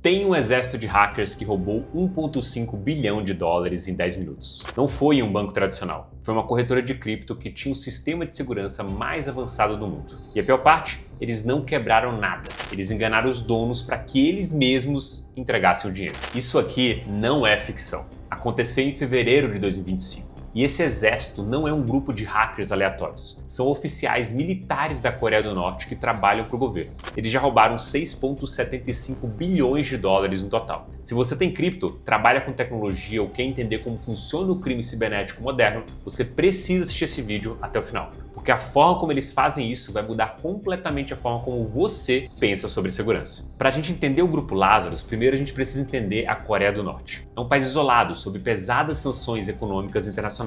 Tem um exército de hackers que roubou 1,5 bilhão de dólares em 10 minutos. Não foi em um banco tradicional, foi uma corretora de cripto que tinha o sistema de segurança mais avançado do mundo. E a pior parte, eles não quebraram nada. Eles enganaram os donos para que eles mesmos entregassem o dinheiro. Isso aqui não é ficção. Aconteceu em fevereiro de 2025. E esse exército não é um grupo de hackers aleatórios. São oficiais militares da Coreia do Norte que trabalham para o governo. Eles já roubaram 6,75 bilhões de dólares no total. Se você tem cripto, trabalha com tecnologia ou quer entender como funciona o crime cibernético moderno, você precisa assistir esse vídeo até o final. Porque a forma como eles fazem isso vai mudar completamente a forma como você pensa sobre segurança. Para a gente entender o Grupo Lazarus, primeiro a gente precisa entender a Coreia do Norte. É um país isolado, sob pesadas sanções econômicas internacionais.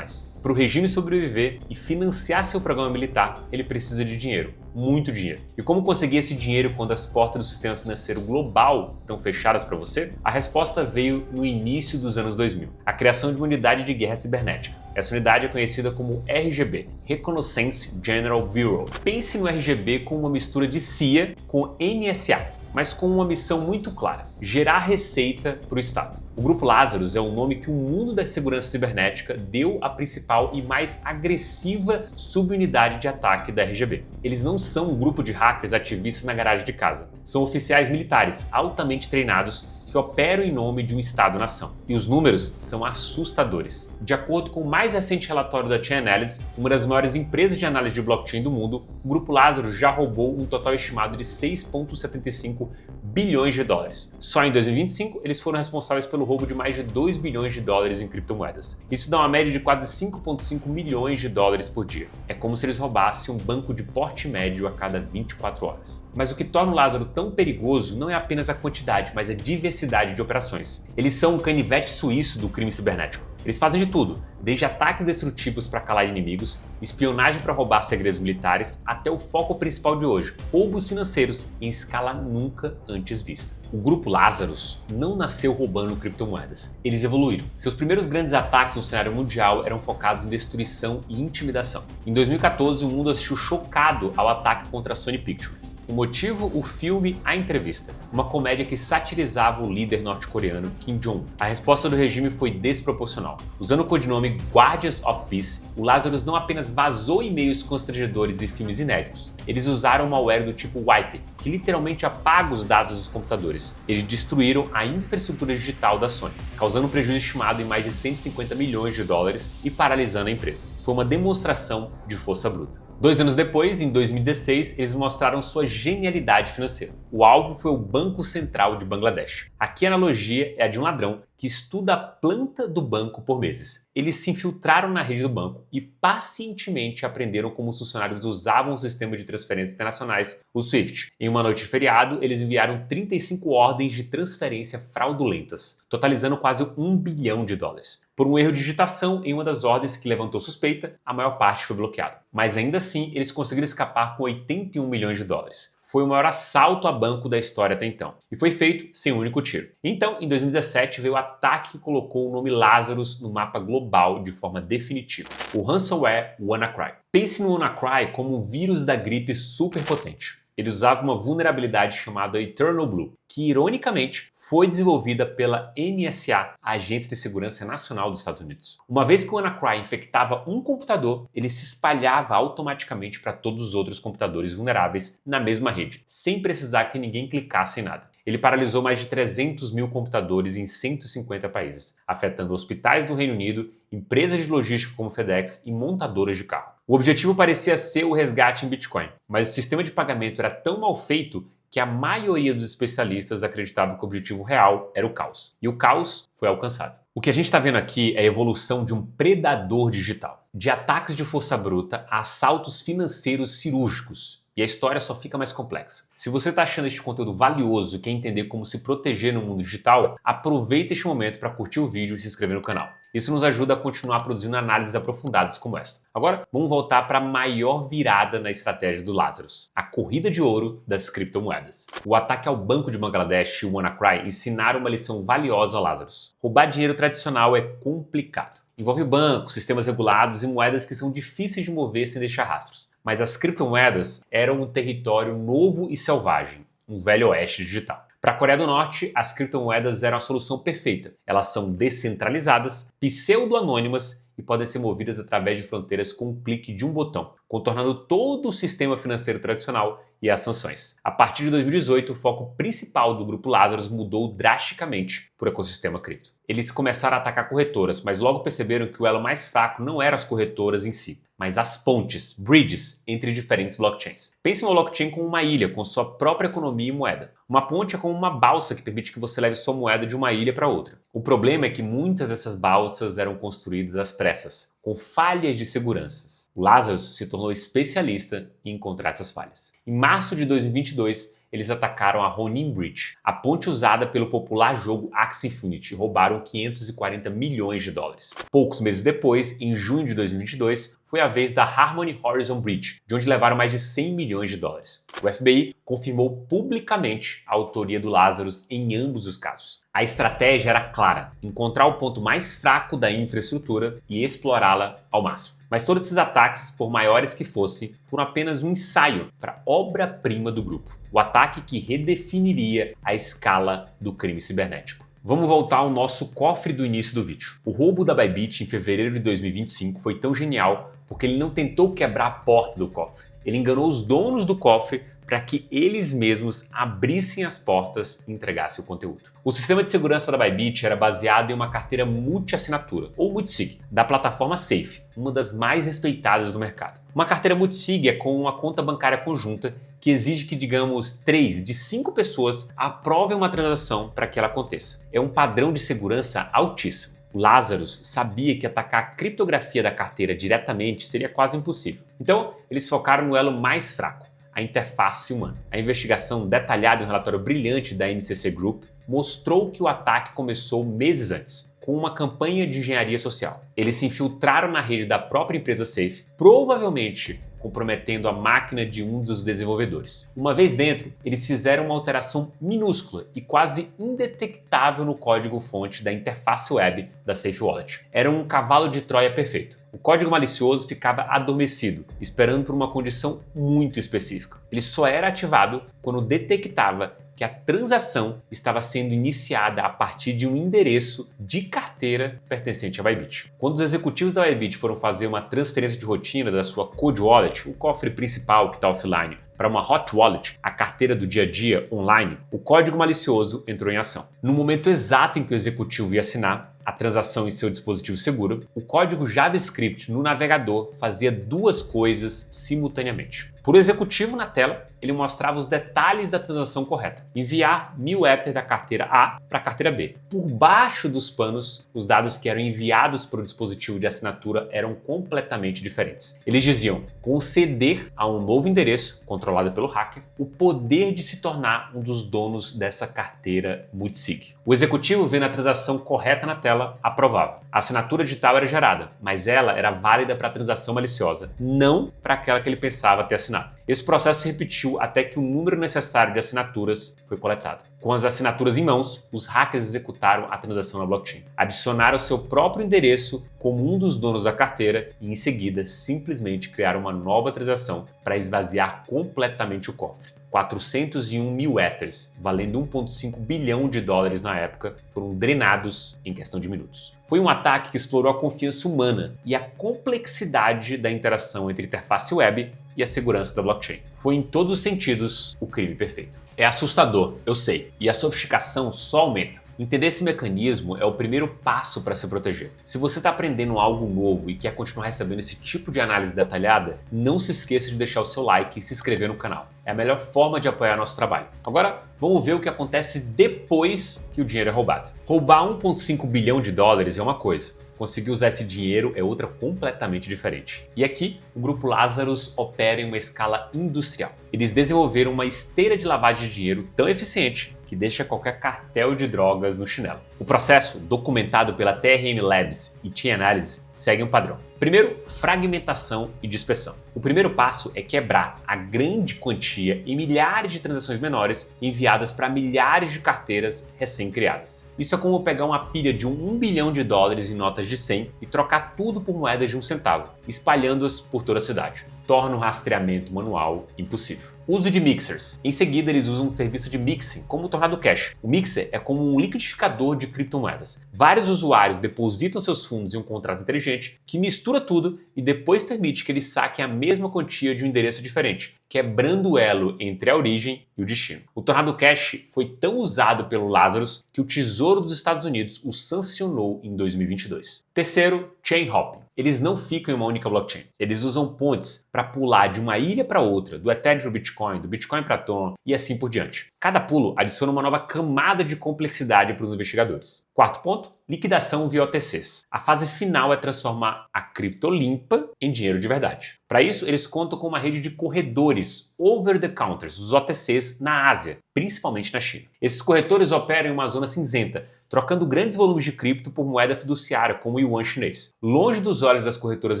Para o regime sobreviver e financiar seu programa militar, ele precisa de dinheiro, muito dinheiro. E como conseguir esse dinheiro quando as portas do sistema financeiro global estão fechadas para você? A resposta veio no início dos anos 2000, a criação de uma unidade de guerra cibernética. Essa unidade é conhecida como RGB, Reconnaissance General Bureau. Pense no RGB com uma mistura de CIA com NSA, mas com uma missão muito clara: gerar receita para o Estado. O Grupo Lazarus é o nome que o mundo da segurança cibernética deu à principal e mais agressiva subunidade de ataque da RGB. Eles não são um grupo de hackers ativistas na garagem de casa. São oficiais militares altamente treinados que operam em nome de um Estado-nação. E os números são assustadores. De acordo com o mais recente relatório da Chainalysis, uma das maiores empresas de análise de blockchain do mundo, o Grupo Lazarus já roubou um total estimado de 6,75 bilhões de dólares. Só em 2025, eles foram responsáveis pelo roubo de mais de 2 bilhões de dólares em criptomoedas. Isso dá uma média de quase 5,5 milhões de dólares por dia. É como se eles roubassem um banco de porte médio a cada 24 horas. Mas o que torna o Lazarus tão perigoso não é apenas a quantidade, mas a diversidade de operações. Eles são um canivete suíço do crime cibernético. Eles fazem de tudo, desde ataques destrutivos para calar inimigos, espionagem para roubar segredos militares, até o foco principal de hoje, roubos financeiros em escala nunca antes vista. O Grupo Lazarus não nasceu roubando criptomoedas, eles evoluíram. Seus primeiros grandes ataques no cenário mundial eram focados em destruição e intimidação. Em 2014, o mundo assistiu chocado ao ataque contra a Sony Pictures. O motivo? O filme A Entrevista, uma comédia que satirizava o líder norte-coreano Kim Jong-un. A resposta do regime foi desproporcional. Usando o codinome Guardians of Peace, o Lazarus não apenas vazou e-mails constrangedores e filmes inéditos, eles usaram um malware do tipo Wipe, que literalmente apaga os dados dos computadores. Eles destruíram a infraestrutura digital da Sony, causando um prejuízo estimado em mais de 150 milhões de dólares e paralisando a empresa. Foi uma demonstração de força bruta. 2 anos depois, em 2016, eles mostraram sua genialidade financeira. O alvo foi o Banco Central de Bangladesh. Aqui a analogia é a de um ladrão que estuda a planta do banco por meses. Eles se infiltraram na rede do banco e pacientemente aprenderam como os funcionários usavam o sistema de transferências internacionais, o SWIFT. Em uma noite de feriado, eles enviaram 35 ordens de transferência fraudulentas, totalizando quase 1 bilhão de dólares. Por um erro de digitação em uma das ordens que levantou suspeita, a maior parte foi bloqueada. Mas ainda assim, eles conseguiram escapar com 81 milhões de dólares. Foi o maior assalto a banco da história até então. E foi feito sem um único tiro. Então, em 2017, veio o ataque que colocou o nome Lazarus no mapa global de forma definitiva. O ransomware WannaCry. Pense no WannaCry como um vírus da gripe super potente. Ele usava uma vulnerabilidade chamada Eternal Blue, que ironicamente foi desenvolvida pela NSA, a Agência de Segurança Nacional dos Estados Unidos. Uma vez que o WannaCry infectava um computador, ele se espalhava automaticamente para todos os outros computadores vulneráveis na mesma rede, sem precisar que ninguém clicasse em nada. Ele paralisou mais de 300 mil computadores em 150 países, afetando hospitais do Reino Unido, empresas de logística como FedEx e montadoras de carro. O objetivo parecia ser o resgate em Bitcoin, mas o sistema de pagamento era tão mal feito que a maioria dos especialistas acreditava que o objetivo real era o caos. E o caos foi alcançado. O que a gente está vendo aqui é a evolução de um predador digital. De ataques de força bruta a assaltos financeiros cirúrgicos. E a história só fica mais complexa. Se você está achando este conteúdo valioso e quer entender como se proteger no mundo digital, aproveita este momento para curtir o vídeo e se inscrever no canal. Isso nos ajuda a continuar produzindo análises aprofundadas como essa. Agora, vamos voltar para a maior virada na estratégia do Lazarus, a corrida de ouro das criptomoedas. O ataque ao Banco de Bangladesh e o WannaCry ensinaram uma lição valiosa ao Lazarus. Roubar dinheiro tradicional é complicado. Envolve bancos, sistemas regulados e moedas que são difíceis de mover sem deixar rastros. Mas as criptomoedas eram um território novo e selvagem, um velho oeste digital. Para a Coreia do Norte, as criptomoedas eram a solução perfeita. Elas são descentralizadas, pseudo-anônimas e podem ser movidas através de fronteiras com um clique de um botão, contornando todo o sistema financeiro tradicional e as sanções. A partir de 2018, o foco principal do Grupo Lazarus mudou drasticamente para o ecossistema cripto. Eles começaram a atacar corretoras, mas logo perceberam que o elo mais fraco não eram as corretoras em si, mas as pontes, bridges, entre diferentes blockchains. Pense em uma blockchain como uma ilha, com sua própria economia e moeda. Uma ponte é como uma balsa que permite que você leve sua moeda de uma ilha para outra. O problema é que muitas dessas balsas eram construídas às pressas, com falhas de segurança. O Lazarus se tornou especialista em encontrar essas falhas. Em março de 2022, eles atacaram a Ronin Bridge, a ponte usada pelo popular jogo Axie Infinity, e roubaram 540 milhões de dólares. Poucos meses depois, em junho de 2022, foi a vez da Harmony Horizon Bridge, de onde levaram mais de 100 milhões de dólares. O FBI confirmou publicamente a autoria do Lazarus em ambos os casos. A estratégia era clara: encontrar o ponto mais fraco da infraestrutura e explorá-la ao máximo. Mas todos esses ataques, por maiores que fossem, foram apenas um ensaio para a obra-prima do grupo. O ataque que redefiniria a escala do crime cibernético. Vamos voltar ao nosso cofre do início do vídeo. O roubo da Bybit em fevereiro de 2025 foi tão genial porque ele não tentou quebrar a porta do cofre. Ele enganou os donos do cofre para que eles mesmos abrissem as portas e entregassem o conteúdo. O sistema de segurança da Bybit era baseado em uma carteira multi-assinatura, ou multisig, da plataforma Safe, uma das mais respeitadas do mercado. Uma carteira multisig é com uma conta bancária conjunta que exige que, digamos, 3 de 5 pessoas aprovem uma transação para que ela aconteça. É um padrão de segurança altíssimo. O Lazarus sabia que atacar a criptografia da carteira diretamente seria quase impossível. Então, eles focaram no elo mais fraco, a interface humana. A investigação, detalhada em um relatório brilhante da NCC Group, mostrou que o ataque começou meses antes, com uma campanha de engenharia social. Eles se infiltraram na rede da própria empresa Safe, provavelmente comprometendo a máquina de um dos desenvolvedores. Uma vez dentro, eles fizeram uma alteração minúscula e quase indetectável no código-fonte da interface web da Safe Wallet. Era um cavalo de Troia perfeito. O código malicioso ficava adormecido, esperando por uma condição muito específica. Ele só era ativado quando detectava que a transação estava sendo iniciada a partir de um endereço de carteira pertencente à Bybit. Quando os executivos da Bybit foram fazer uma transferência de rotina da sua Cold Wallet, o cofre principal que está offline, para uma Hot Wallet, a carteira do dia a dia online, o código malicioso entrou em ação. No momento exato em que o executivo ia assinar a transação em seu dispositivo seguro, o código JavaScript no navegador fazia duas coisas simultaneamente. Por executivo na tela, ele mostrava os detalhes da transação correta. Enviar 1000 Ether da carteira A para a carteira B. Por baixo dos panos, os dados que eram enviados para o dispositivo de assinatura eram completamente diferentes. Eles diziam conceder a um novo endereço, controlado pelo hacker, o poder de se tornar um dos donos dessa carteira multisig. O executivo, vendo a transação correta na tela, aprovava. A assinatura digital era gerada, mas ela era válida para a transação maliciosa, não para aquela que ele pensava ter assinado. Esse processo se repetiu até que o número necessário de assinaturas foi coletado. Com as assinaturas em mãos, os hackers executaram a transação na blockchain. Adicionaram seu próprio endereço como um dos donos da carteira e, em seguida, simplesmente criaram uma nova transação para esvaziar completamente o cofre. 401 mil Ethers, valendo 1,5 bilhão de dólares na época, foram drenados em questão de minutos. Foi um ataque que explorou a confiança humana e a complexidade da interação entre interface web e a segurança da blockchain. Foi em todos os sentidos o crime perfeito. É assustador, eu sei, e a sofisticação só aumenta. Entender esse mecanismo é o primeiro passo para se proteger. Se você está aprendendo algo novo e quer continuar recebendo esse tipo de análise detalhada, não se esqueça de deixar o seu like e se inscrever no canal. É a melhor forma de apoiar nosso trabalho. Agora, vamos ver o que acontece depois que o dinheiro é roubado. Roubar 1,5 bilhão de dólares é uma coisa. Conseguir usar esse dinheiro é outra completamente diferente. E aqui, o Grupo Lazarus opera em uma escala industrial. Eles desenvolveram uma esteira de lavagem de dinheiro tão eficiente que deixa qualquer cartel de drogas no chinelo. O processo, documentado pela TRM Labs e Chain Analysis, segue um padrão. Primeiro, fragmentação e dispersão. O primeiro passo é quebrar a grande quantia em milhares de transações menores enviadas para milhares de carteiras recém-criadas. Isso é como pegar uma pilha de $1 bilhão em notas de 100 e trocar tudo por moedas de 1 centavo, espalhando-as por toda a cidade. Torna o rastreamento manual impossível. Uso de mixers. Em seguida, eles usam um serviço de mixing, como o Tornado Cash. O mixer é como um liquidificador de criptomoedas. Vários usuários depositam seus fundos em um contrato inteligente que mistura tudo e depois permite que eles saquem a mesma quantia de um endereço diferente, quebrando o elo entre a origem e o destino. O Tornado Cash foi tão usado pelo Lazarus que o Tesouro dos Estados Unidos o sancionou em 2022. Terceiro, chain hopping. Eles não ficam em uma única blockchain. Eles usam pontes para pular de uma ilha para outra, do Ethereum para o Bitcoin, do Bitcoin para Tron e assim por diante. Cada pulo adiciona uma nova camada de complexidade para os investigadores. Quarto ponto, liquidação via OTCs. A fase final é transformar a cripto limpa em dinheiro de verdade. Para isso, eles contam com uma rede de corredores over-the-counters, os OTCs, na Ásia, principalmente na China. Esses corretores operam em uma zona cinzenta, trocando grandes volumes de cripto por moeda fiduciária, como o yuan chinês, longe dos olhos das corretoras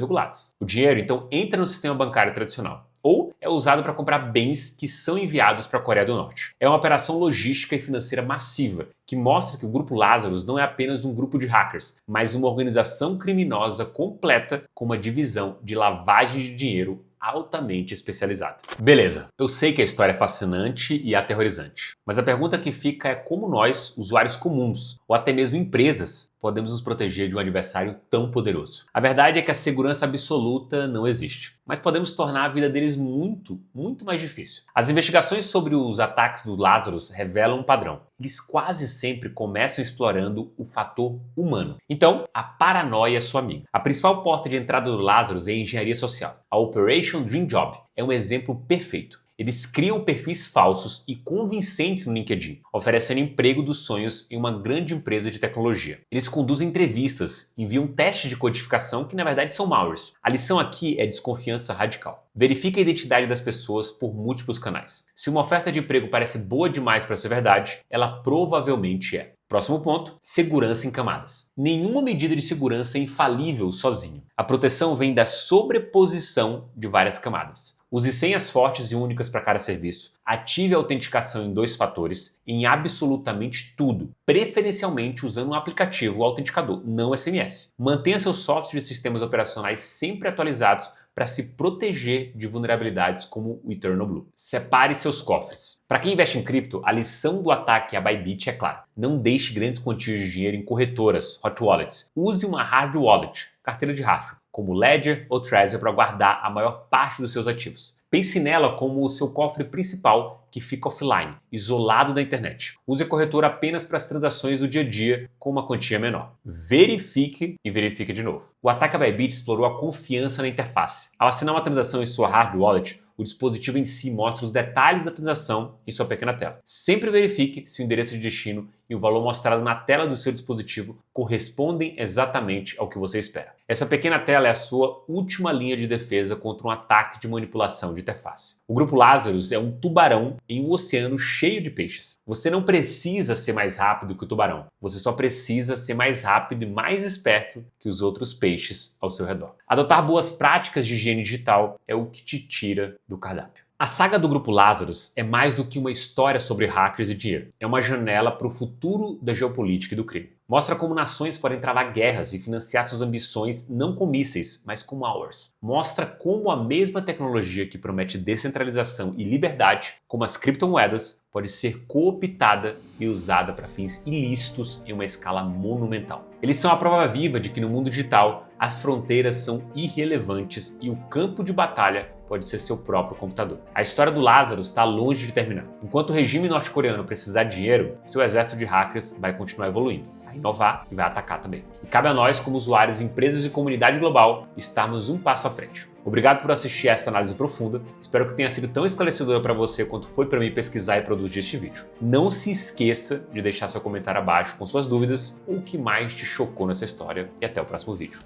reguladas. O dinheiro, então, entra no sistema bancário tradicional, ou é usado para comprar bens que são enviados para a Coreia do Norte. É uma operação logística e financeira massiva, que mostra que o Grupo Lazarus não é apenas um grupo de hackers, mas uma organização criminosa completa com uma divisão de lavagem de dinheiro altamente especializada. Beleza, eu sei que a história é fascinante e aterrorizante, mas a pergunta que fica é como nós, usuários comuns, ou até mesmo empresas, podemos nos proteger de um adversário tão poderoso. A verdade é que a segurança absoluta não existe, mas podemos tornar a vida deles muito mais difícil. As investigações sobre os ataques do Lazarus revelam um padrão. Eles quase sempre começam explorando o fator humano. Então, a paranoia é sua amiga. A principal porta de entrada do Lazarus é a engenharia social. A Operation Dream Job é um exemplo perfeito. Eles criam perfis falsos e convincentes no LinkedIn, oferecendo emprego dos sonhos em uma grande empresa de tecnologia. Eles conduzem entrevistas, enviam testes de codificação que na verdade são malwares. A lição aqui é desconfiança radical. Verifique a identidade das pessoas por múltiplos canais. Se uma oferta de emprego parece boa demais para ser verdade, ela provavelmente é. Próximo ponto, segurança em camadas. Nenhuma medida de segurança é infalível sozinho. A proteção vem da sobreposição de várias camadas. Use senhas fortes e únicas para cada serviço. Ative a autenticação em 2 fatores em absolutamente tudo, preferencialmente usando um aplicativo autenticador, não SMS. Mantenha seus softwares e sistemas operacionais sempre atualizados para se proteger de vulnerabilidades como o Eternal Blue. Separe seus cofres. Para quem investe em cripto, a lição do ataque à Bybit é clara. Não deixe grandes quantias de dinheiro em corretoras, hot wallets. Use uma hard wallet, carteira de rastro, como Ledger ou Trezor para guardar a maior parte dos seus ativos. Pense nela como o seu cofre principal que fica offline, isolado da internet. Use a corretora apenas para as transações do dia a dia com uma quantia menor. Verifique e verifique de novo. O ataque à Bybit explorou a confiança na interface. Ao assinar uma transação em sua hard wallet, o dispositivo em si mostra os detalhes da transação em sua pequena tela. Sempre verifique se o endereço de destino e o valor mostrado na tela do seu dispositivo correspondem exatamente ao que você espera. Essa pequena tela é a sua última linha de defesa contra um ataque de manipulação de interface. O Grupo Lazarus é um tubarão em um oceano cheio de peixes. Você não precisa ser mais rápido que o tubarão. Você só precisa ser mais rápido e mais esperto que os outros peixes ao seu redor. Adotar boas práticas de higiene digital é o que te tira do cardápio. A saga do Grupo Lazarus é mais do que uma história sobre hackers e dinheiro. É uma janela para o futuro da geopolítica e do crime. Mostra como nações podem travar guerras e financiar suas ambições não com mísseis, mas com malwares. Mostra como a mesma tecnologia que promete descentralização e liberdade, como as criptomoedas, pode ser cooptada e usada para fins ilícitos em uma escala monumental. Eles são a prova viva de que no mundo digital as fronteiras são irrelevantes e o campo de batalha pode ser seu próprio computador. A história do Lazarus está longe de terminar. Enquanto o regime norte-coreano precisar de dinheiro, seu exército de hackers vai continuar evoluindo, a inovar e vai atacar também. E cabe a nós, como usuários, empresas e comunidade global, estarmos um passo à frente. Obrigado por assistir essa análise profunda. Espero que tenha sido tão esclarecedora para você quanto foi para mim pesquisar e produzir este vídeo. Não se esqueça de deixar seu comentário abaixo com suas dúvidas ou o que mais te chocou nessa história e até o próximo vídeo.